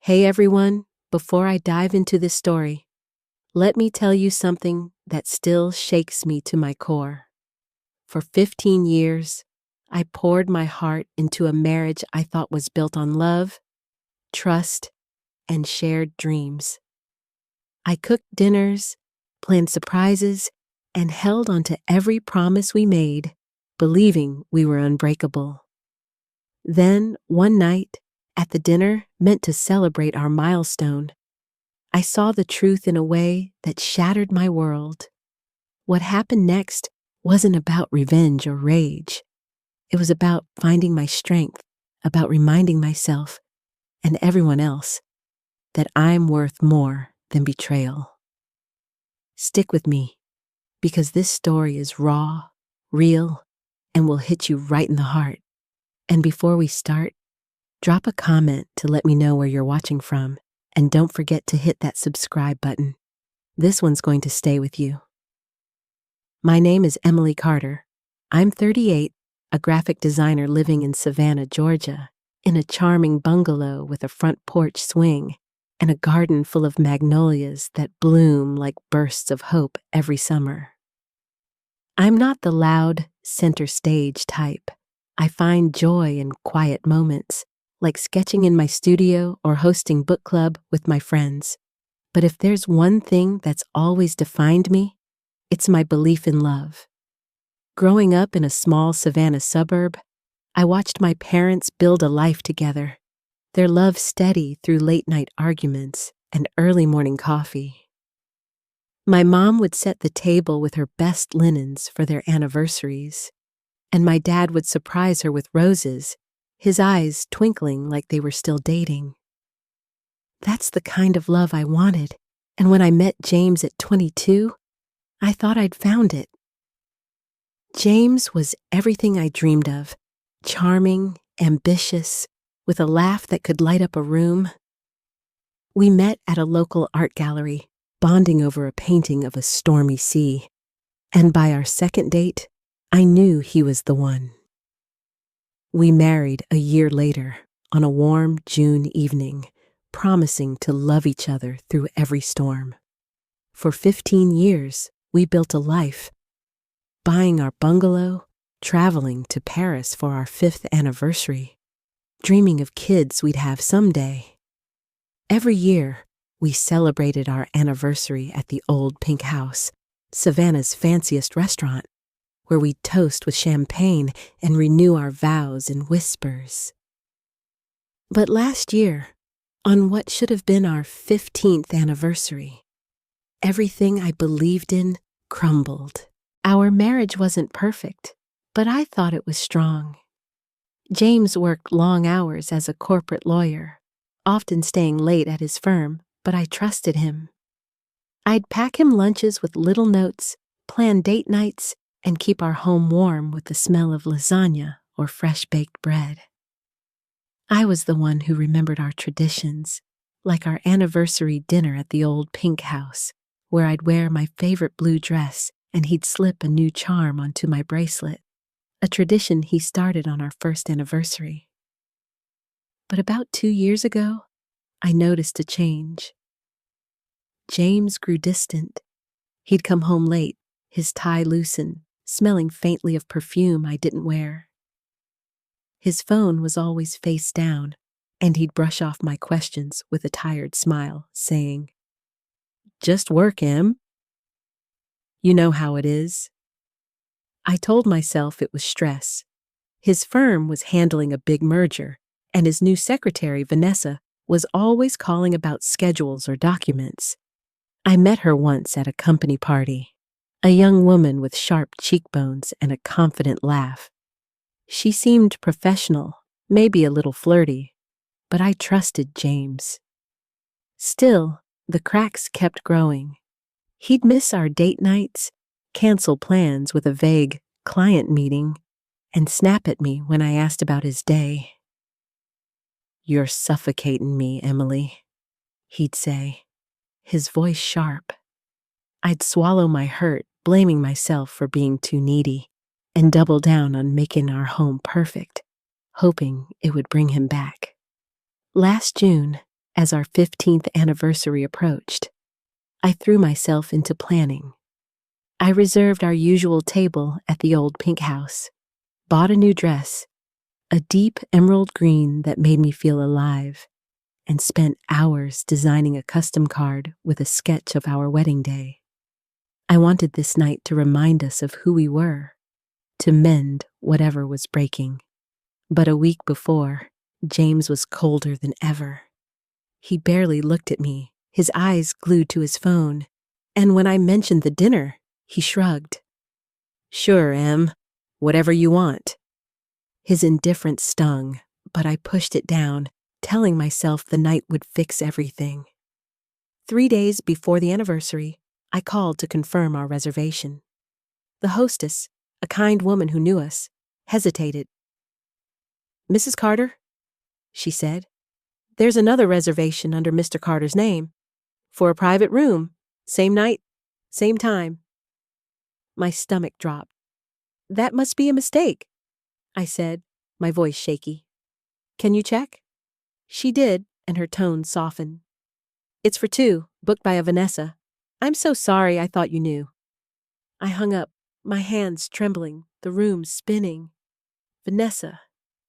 Hey everyone, before I dive into this story, let me tell you something that still shakes me to my core. For 15 years, I poured my heart into a marriage I thought was built on love, trust, and shared dreams. I cooked dinners, planned surprises, and held onto every promise we made, believing we were unbreakable. Then, one night, at the dinner meant to celebrate our milestone, I saw the truth in a way that shattered my world. What happened next wasn't about revenge or rage. It was about finding my strength, about reminding myself and everyone else that I'm worth more than betrayal. Stick with me, because this story is raw, real, and will hit you right in the heart. And before we start, drop a comment to let me know where you're watching from, and don't forget to hit that subscribe button. This one's going to stay with you. My name is Emily Carter. I'm 38, a graphic designer living in Savannah, Georgia, in a charming bungalow with a front porch swing and a garden full of magnolias that bloom like bursts of hope every summer. I'm not the loud, center stage type. I find joy in quiet moments, like sketching in my studio or hosting book club with my friends. But if there's one thing that's always defined me, it's my belief in love. Growing up in a small Savannah suburb, I watched my parents build a life together, their love steady through late-night arguments and early morning coffee. My mom would set the table with her best linens for their anniversaries, and my dad would surprise her with roses, his eyes twinkling like they were still dating. That's the kind of love I wanted, and when I met James at 22, I thought I'd found it. James was everything I dreamed of, charming, ambitious, with a laugh that could light up a room. We met at a local art gallery, bonding over a painting of a stormy sea, and by our second date, I knew he was the one. We married a year later, on a warm June evening, promising to love each other through every storm. For 15 years, we built a life, buying our bungalow, traveling to Paris for our 5th anniversary, dreaming of kids we'd have someday. Every year, we celebrated our anniversary at the Old Pink House, Savannah's fanciest restaurant, where we'd toast with champagne and renew our vows in whispers. But last year, on what should have been our 15th anniversary, everything I believed in crumbled. Our marriage wasn't perfect, but I thought it was strong. James worked long hours as a corporate lawyer, often staying late at his firm, but I trusted him. I'd pack him lunches with little notes, plan date nights, and keep our home warm with the smell of lasagna or fresh-baked bread. I was the one who remembered our traditions, like our anniversary dinner at the Old Pink House, where I'd wear my favorite blue dress and he'd slip a new charm onto my bracelet, a tradition he started on our first anniversary. But about 2 years ago, I noticed a change. James grew distant. He'd come home late, his tie loosened, smelling faintly of perfume I didn't wear. His phone was always face down, and he'd brush off my questions with a tired smile, saying, "Just work, Em." You know how it is. I told myself it was stress. His firm was handling a big merger, and his new secretary, Vanessa, was always calling about schedules or documents. I met her once at a company party. A young woman with sharp cheekbones and a confident laugh. She seemed professional, maybe a little flirty, but I trusted James. Still, the cracks kept growing. He'd miss our date nights, cancel plans with a vague client meeting, and snap at me when I asked about his day. "You're suffocating me, Emily," he'd say, his voice sharp. I'd swallow my hurt, blaming myself for being too needy, and double down on making our home perfect, hoping it would bring him back. Last June, As our 15th anniversary approached, I threw myself into planning. I reserved our usual table at the old pink house, bought a new dress, a deep emerald green that made me feel alive, and spent hours designing a custom card with a sketch of our wedding day. I wanted this night to remind us of who we were, to mend whatever was breaking. But a week before, James was colder than ever. He barely looked at me, his eyes glued to his phone, and when I mentioned the dinner, he shrugged. "Sure, Em. Whatever you want." His indifference stung, but I pushed it down, telling myself the night would fix everything. 3 days before the anniversary, I called to confirm our reservation. The hostess, a kind woman who knew us, hesitated. "Mrs. Carter," she said, "there's another reservation under Mr. Carter's name, for a private room, same night, same time." My stomach dropped. "That must be a mistake," I said, my voice shaky. "Can you check?" She did, and her tone softened. "It's for 2, booked by a Vanessa. I'm so sorry, I thought you knew." I hung up, my hands trembling, the room spinning. Vanessa,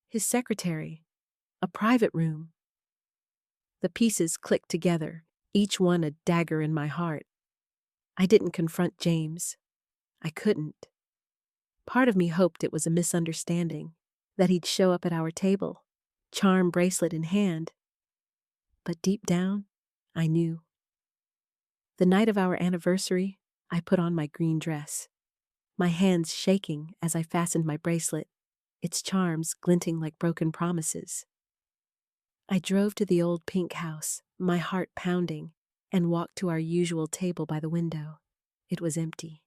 his secretary, a private room. The pieces clicked together, each one a dagger in my heart. I didn't confront James. I couldn't. Part of me hoped it was a misunderstanding, that he'd show up at our table, charm bracelet in hand. But deep down, I knew. The night of our anniversary, I put on my green dress, my hands shaking as I fastened my bracelet, its charms glinting like broken promises. I drove to the old pink house, my heart pounding, and walked to our usual table by the window. It was empty.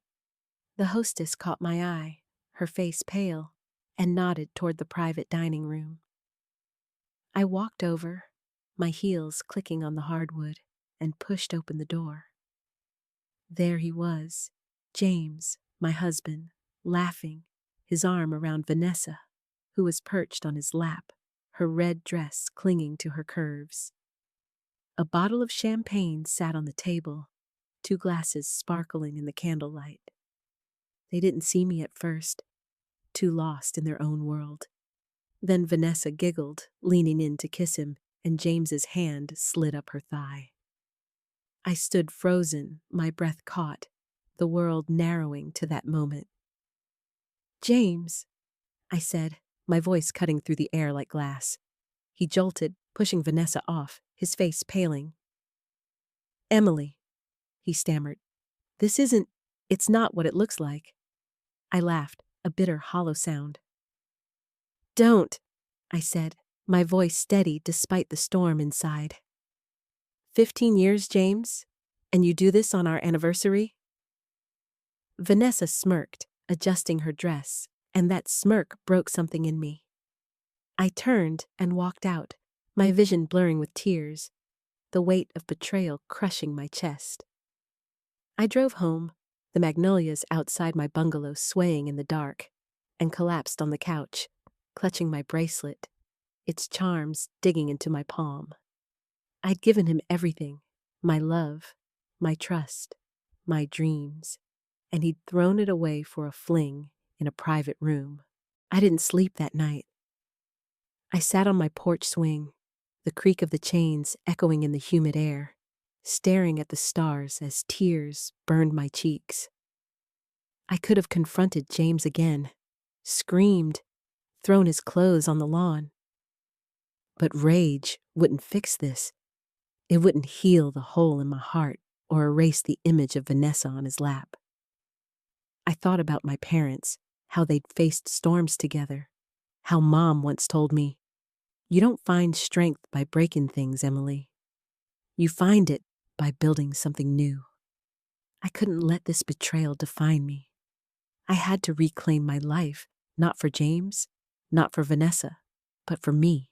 The hostess caught my eye, her face pale, and nodded toward the private dining room. I walked over, my heels clicking on the hardwood, and pushed open the door. There he was, James, my husband, laughing, his arm around Vanessa, who was perched on his lap, her red dress clinging to her curves. A bottle of champagne sat on the table, 2 glasses sparkling in the candlelight. They didn't see me at first, too lost in their own world. Then Vanessa giggled, leaning in to kiss him, and James's hand slid up her thigh. I stood frozen, my breath caught, the world narrowing to that moment. "James," I said, my voice cutting through the air like glass. He jolted, pushing Vanessa off, his face paling. "Emily," he stammered, it's not what it looks like." I laughed, a bitter, hollow sound. "Don't," I said, my voice steady despite the storm inside. 15 years, James? And you do this on our anniversary?" Vanessa smirked, adjusting her dress, and that smirk broke something in me. I turned and walked out, my vision blurring with tears, the weight of betrayal crushing my chest. I drove home, the magnolias outside my bungalow swaying in the dark, and collapsed on the couch, clutching my bracelet, its charms digging into my palm. I'd given him everything, my love, my trust, my dreams, and he'd thrown it away for a fling in a private room. I didn't sleep that night. I sat on my porch swing, the creak of the chains echoing in the humid air, staring at the stars as tears burned my cheeks. I could have confronted James again, screamed, thrown his clothes on the lawn. But rage wouldn't fix this. It wouldn't heal the hole in my heart or erase the image of Vanessa on his lap. I thought about my parents, how they'd faced storms together, how Mom once told me, "You don't find strength by breaking things, Emily. You find it by building something new." I couldn't let this betrayal define me. I had to reclaim my life, not for James, not for Vanessa, but for me.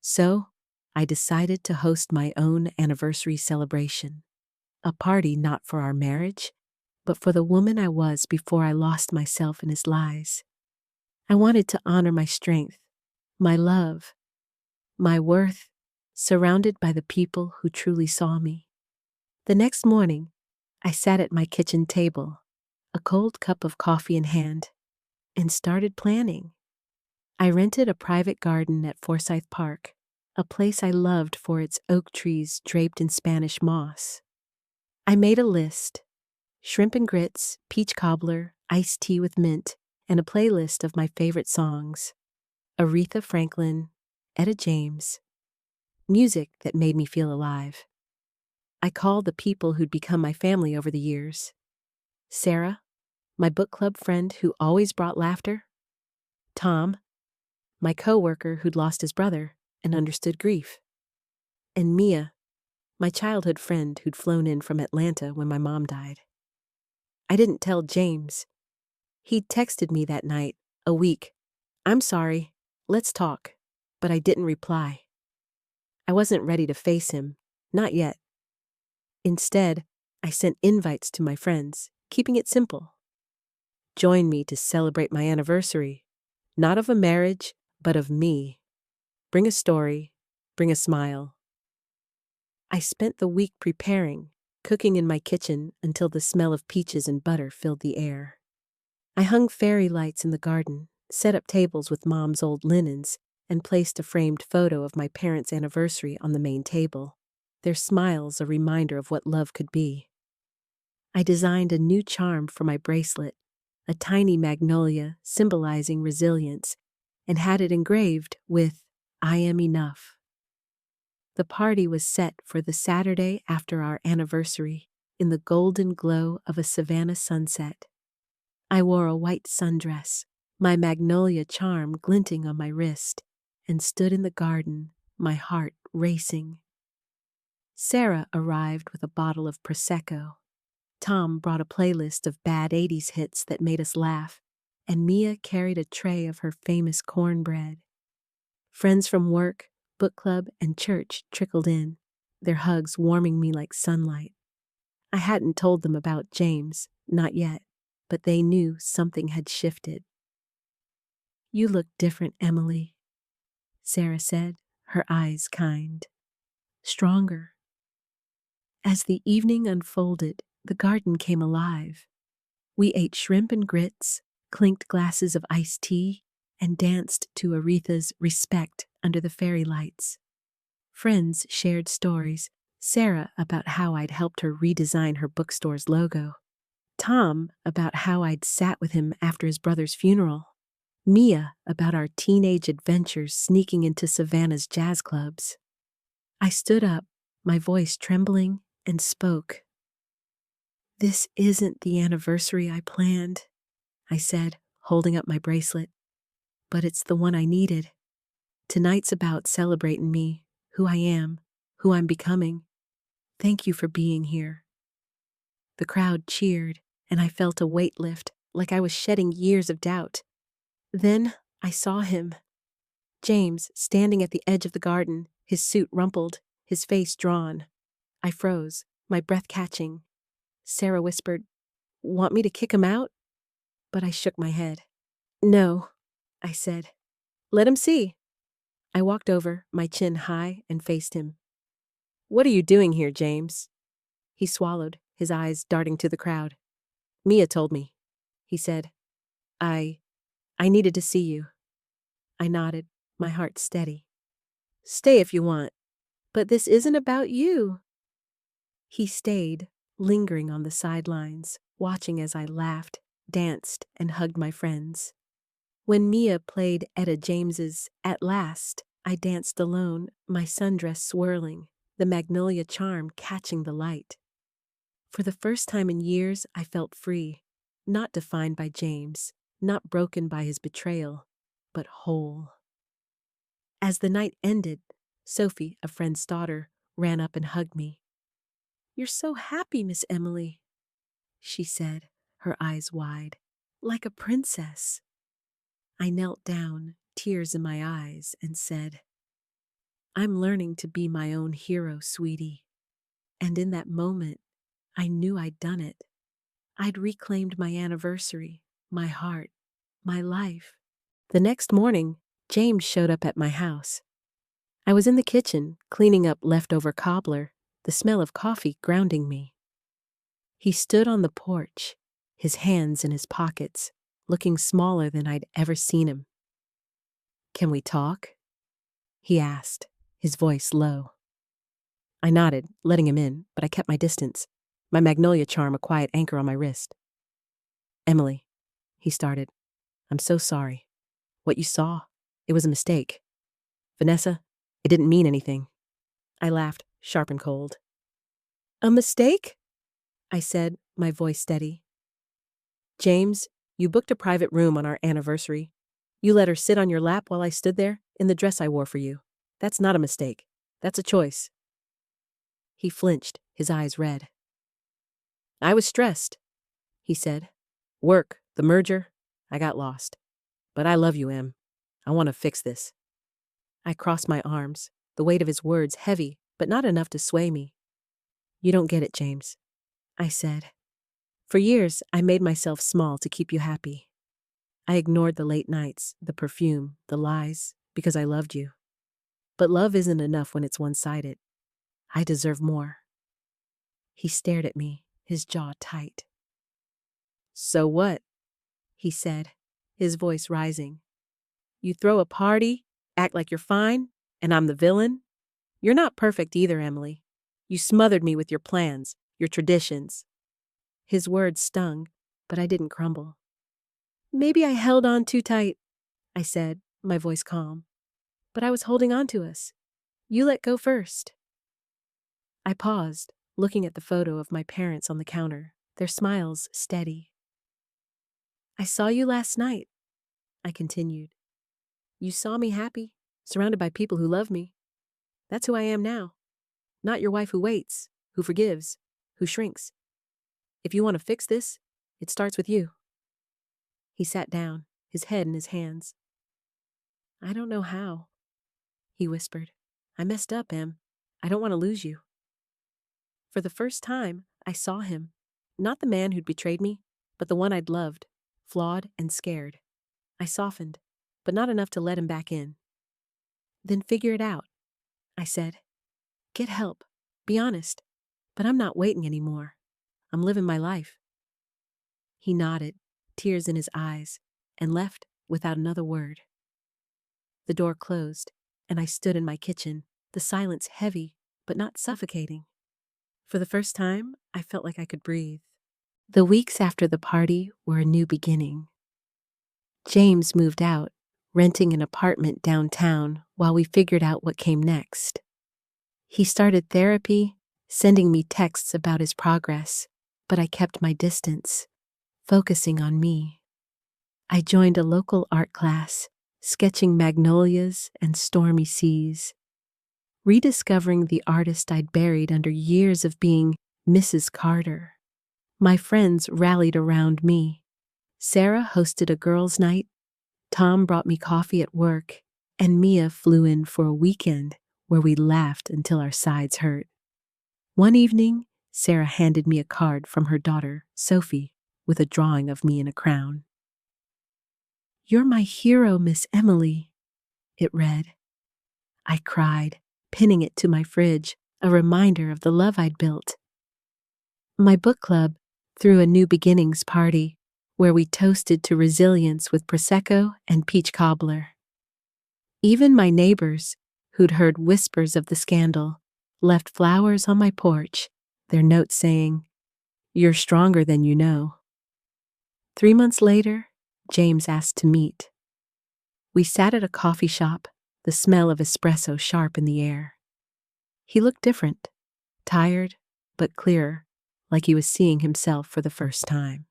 So, I decided to host my own anniversary celebration, a party not for our marriage, but for the woman I was before I lost myself in his lies. I wanted to honor my strength, my love, my worth, surrounded by the people who truly saw me. The next morning, I sat at my kitchen table, a cold cup of coffee in hand, and started planning. I rented a private garden at Forsyth Park, a place I loved for its oak trees draped in Spanish moss. I made a list: shrimp and grits, peach cobbler, iced tea with mint, and a playlist of my favorite songs: Aretha Franklin, Etta James, music that made me feel alive. I called the people who'd become my family over the years: Sarah, my book club friend who always brought laughter; Tom, my coworker who'd lost his brother and understood grief; and Mia, my childhood friend who'd flown in from Atlanta when my mom died. I didn't tell James. He'd texted me that night, a week: "I'm sorry, let's talk," but I didn't reply. I wasn't ready to face him, not yet. Instead, I sent invites to my friends, keeping it simple. Join me to celebrate my anniversary, not of a marriage, but of me. Bring a story, bring a smile. I spent the week preparing, cooking in my kitchen until the smell of peaches and butter filled the air. I hung fairy lights in the garden, set up tables with Mom's old linens, and placed a framed photo of my parents' anniversary on the main table, their smiles a reminder of what love could be. I designed a new charm for my bracelet, a tiny magnolia symbolizing resilience, and had it engraved with "I am enough." The party was set for the Saturday after our anniversary, in the golden glow of a Savannah sunset. I wore a white sundress, my magnolia charm glinting on my wrist, and stood in the garden, my heart racing. Sarah arrived with a bottle of Prosecco. Tom brought a playlist of bad 80s hits that made us laugh, and Mia carried a tray of her famous cornbread. Friends from work, book club, and church trickled in, their hugs warming me like sunlight. I hadn't told them about James, not yet, but they knew something had shifted. "You look different, Emily," Sarah said, her eyes kind. "Stronger." As the evening unfolded, the garden came alive. We ate shrimp and grits, clinked glasses of iced tea, and danced to Aretha's "Respect" under the fairy lights. Friends shared stories, Sarah about how I'd helped her redesign her bookstore's logo, Tom about how I'd sat with him after his brother's funeral, Mia about our teenage adventures sneaking into Savannah's jazz clubs. I stood up, my voice trembling, and spoke. "This isn't the anniversary I planned," I said, holding up my bracelet, "but it's the one I needed. Tonight's about celebrating me, who I am, who I'm becoming. Thank you for being here." The crowd cheered, and I felt a weight lift, like I was shedding years of doubt. Then I saw him. James, standing at the edge of the garden, his suit rumpled, his face drawn. I froze, my breath catching. Sarah whispered, "Want me to kick him out?" But I shook my head. "No," I said. "Let him see." I walked over, my chin high, and faced him. "What are you doing here, James?" He swallowed, his eyes darting to the crowd. "Mia told me," he said. I needed to see you." I nodded, my heart steady. "Stay if you want, but this isn't about you." He stayed, lingering on the sidelines, watching as I laughed, danced, and hugged my friends. When Mia played Etta James's "At Last," I danced alone, my sundress swirling, the magnolia charm catching the light. For the first time in years, I felt free, not defined by James, not broken by his betrayal, but whole. As the night ended, Sophie, a friend's daughter, ran up and hugged me. "You're so happy, Miss Emily," she said, her eyes wide, "like a princess." I knelt down, tears in my eyes, and said, "I'm learning to be my own hero, sweetie." And in that moment, I knew I'd done it. I'd reclaimed my anniversary, my heart, my life. The next morning, James showed up at my house. I was in the kitchen, cleaning up leftover cobbler, the smell of coffee grounding me. He stood on the porch, his hands in his pockets, looking smaller than I'd ever seen him. "Can we talk?" he asked, his voice low. I nodded, letting him in, but I kept my distance, my magnolia charm a quiet anchor on my wrist. "Emily," he started, "I'm so sorry. What you saw, it was a mistake. Vanessa, it didn't mean anything." I laughed, sharp and cold. "A mistake?" I said, my voice steady. "James, you booked a private room on our anniversary. You let her sit on your lap while I stood there, in the dress I wore for you. That's not a mistake. That's a choice." He flinched, his eyes red. "I was stressed," he said. "Work, the merger, I got lost. But I love you, Em. I want to fix this." I crossed my arms, the weight of his words heavy, but not enough to sway me. "You don't get it, James," I said. "For years, I made myself small to keep you happy. I ignored the late nights, the perfume, the lies, because I loved you. But love isn't enough when it's one-sided. I deserve more." He stared at me, his jaw tight. "So what?" he said, his voice rising. "You throw a party, act like you're fine, and I'm the villain? You're not perfect either, Emily. You smothered me with your plans, your traditions." His words stung, but I didn't crumble. "Maybe I held on too tight," I said, my voice calm. "But I was holding on to us. You let go first." I paused, looking at the photo of my parents on the counter, their smiles steady. "I saw you last night," I continued. "You saw me happy, surrounded by people who love me. That's who I am now. Not your wife who waits, who forgives, who shrinks. If you want to fix this, it starts with you." He sat down, his head in his hands. "I don't know how," he whispered. "I messed up, Em. I don't want to lose you." For the first time, I saw him. Not the man who'd betrayed me, but the one I'd loved, flawed and scared. I softened, but not enough to let him back in. "Then figure it out," I said. "Get help. Be honest. But I'm not waiting anymore. I'm living my life." He nodded, tears in his eyes, and left without another word. The door closed, and I stood in my kitchen, the silence heavy, but not suffocating. For the first time, I felt like I could breathe. The weeks after the party were a new beginning. James moved out, renting an apartment downtown while we figured out what came next. He started therapy, sending me texts about his progress, but I kept my distance, focusing on me. I joined a local art class, sketching magnolias and stormy seas, rediscovering the artist I'd buried under years of being Mrs. Carter. My friends rallied around me. Sarah hosted a girls' night, Tom brought me coffee at work, and Mia flew in for a weekend where we laughed until our sides hurt. One evening, Sarah handed me a card from her daughter, Sophie, with a drawing of me in a crown. "You're my hero, Miss Emily," it read. I cried, pinning it to my fridge, a reminder of the love I'd built. My book club threw a new beginnings party where we toasted to resilience with Prosecco and peach cobbler. Even my neighbors, who'd heard whispers of the scandal, left flowers on my porch, their notes saying, "You're stronger than you know." 3 months later, James asked to meet. We sat at a coffee shop, the smell of espresso sharp in the air. He looked different, tired, but clearer, like he was seeing himself for the first time.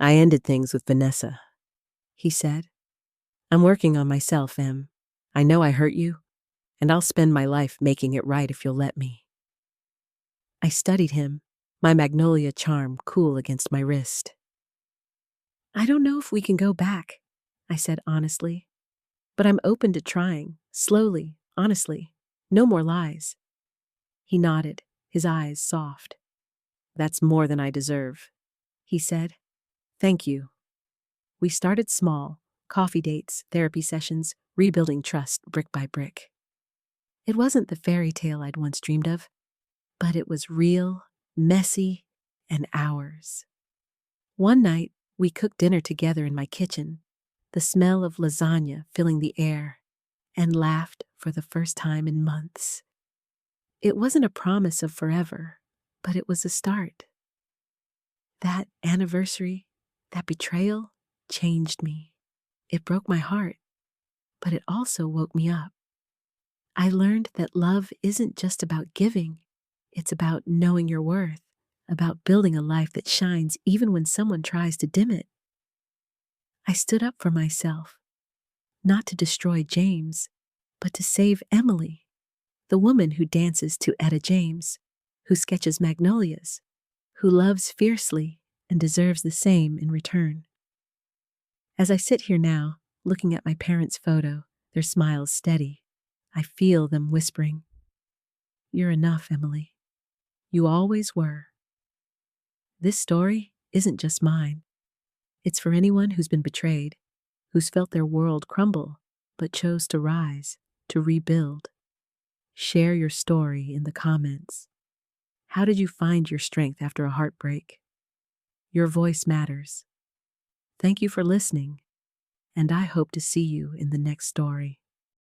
"I ended things with Vanessa," he said. "I'm working on myself, Em. I know I hurt you, and I'll spend my life making it right if you'll let me." I studied him, my magnolia charm cool against my wrist. "I don't know if we can go back," I said honestly. "But I'm open to trying, slowly, honestly. No more lies." He nodded, his eyes soft. "That's more than I deserve," he said. "Thank you." We started small, coffee dates, therapy sessions, rebuilding trust brick by brick. It wasn't the fairy tale I'd once dreamed of, but it was real, messy, and ours. One night, we cooked dinner together in my kitchen, the smell of lasagna filling the air, and laughed for the first time in months. It wasn't a promise of forever, but it was a start. That anniversary, that betrayal, changed me. It broke my heart, but it also woke me up. I learned that love isn't just about giving, it's about knowing your worth, about building a life that shines even when someone tries to dim it. I stood up for myself, not to destroy James, but to save Emily, the woman who dances to Etta James, who sketches magnolias, who loves fiercely and deserves the same in return. As I sit here now, looking at my parents' photo, their smiles steady, I feel them whispering, "You're enough, Emily. You always were." This story isn't just mine. It's for anyone who's been betrayed, who's felt their world crumble, but chose to rise, to rebuild. Share your story in the comments. How did you find your strength after a heartbreak? Your voice matters. Thank you for listening, and I hope to see you in the next story.